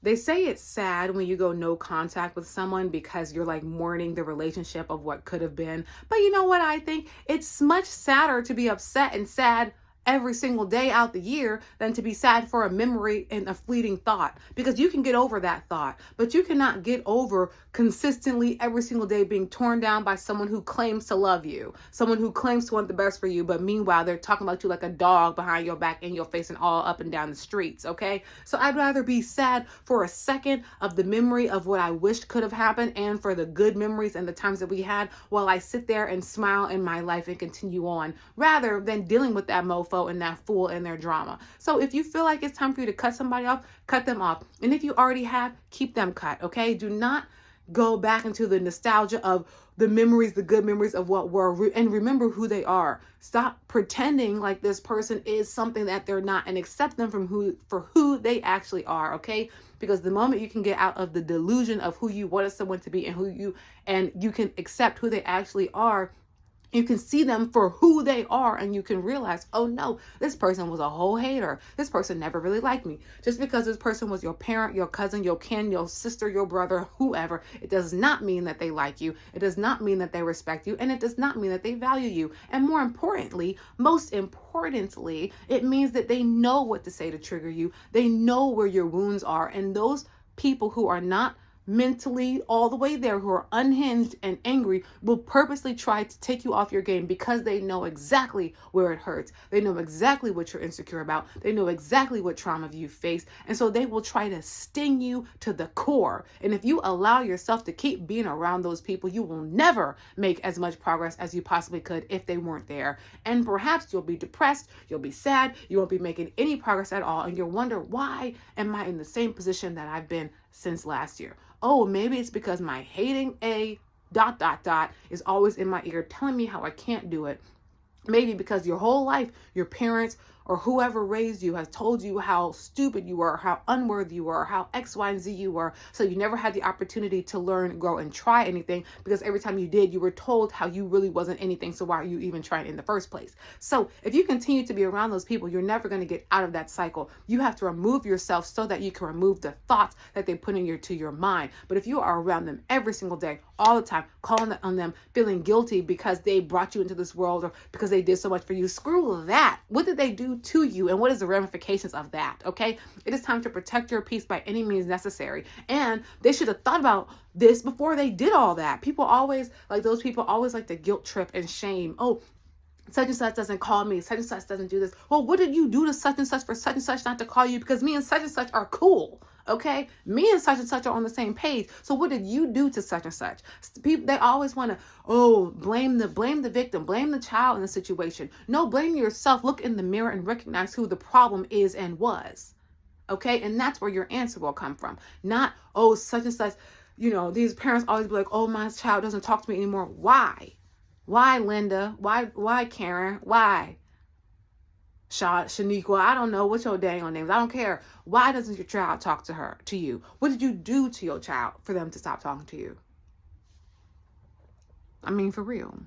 They say it's sad when you go no contact with someone because you're like mourning the relationship of what could have been. But you know what I think? It's much sadder to be upset and sad every single day out the year than to be sad for a memory and a fleeting thought, because you can get over that thought, but you cannot get over consistently every single day being torn down by someone who claims to love you, someone who claims to want the best for you, but meanwhile they're talking about you like a dog behind your back, in your face, and all up and down the streets. Okay, so I'd rather be sad for a second of the memory of what I wished could have happened and for the good memories and the times that we had, while I sit there and smile in my life and continue on, rather than dealing with that mofo and that fool and their drama. So if you feel like it's time for you to cut somebody off, cut them off. And if you already have, keep them cut. Okay, do not go back into the nostalgia of the memories, the good memories of what were, and remember who they are. Stop pretending like this person is something that they're not, and accept them for who they actually are. Okay, because the moment you can get out of the delusion of who you wanted someone to be and you can accept who they actually are, you can see them for who they are, and you can realize, oh no, this person was a whole hater. This person never really liked me. Just because this person was your parent, your cousin, your kin, your sister, your brother, whoever, it does not mean that they like you. It does not mean that they respect you, and it does not mean that they value you. And most importantly, it means that they know what to say to trigger you. They know where your wounds are, and those people who are not mentally all the way there, who are unhinged and angry, will purposely try to take you off your game because they know exactly where it hurts. They know exactly what you're insecure about. They know exactly what trauma you face. And so they will try to sting you to the core. And if you allow yourself to keep being around those people, you will never make as much progress as you possibly could if they weren't there. And perhaps you'll be depressed, you'll be sad, you won't be making any progress at all. And you'll wonder, why am I in the same position that I've been since last year? Oh, maybe it's because my hating a ... is always in my ear telling me how I can't do it. Maybe because your whole life, your parents or whoever raised you has told you how stupid you were, how unworthy you were, how X, Y, and Z you were. So you never had the opportunity to learn, grow, and try anything, because every time you did, you were told how you really wasn't anything. So why are you even trying in the first place? So if you continue to be around those people, you're never going to get out of that cycle. You have to remove yourself so that you can remove the thoughts that they put into your mind. But if you are around them every single day, all the time, calling on them, feeling guilty because they brought you into this world or because they did so much for you, screw that. What did they do to you, and what is the ramifications of that? Okay, it is time to protect your peace by any means necessary. And they should have thought about this before they did all that. Those people always like to guilt trip and shame. Oh, such and such doesn't call me, such and such doesn't do this. Well, what did you do to such and such for such and such not to call you? Because me and such are cool. Okay, me and such are on the same page. So what did you do to such and such? People, they always want to, blame the victim, blame the child in the situation. No, blame yourself. Look in the mirror and recognize who the problem is and was. Okay, and that's where your answer will come from. Not, such and such. These parents always be like, my child doesn't talk to me anymore. Why? Why, Linda? Why, Karen? Why? Shaniqua, I don't know what's your dang on names. I don't care. Why doesn't your child talk to you? What did you do to your child for them to stop talking to you? I mean, for real.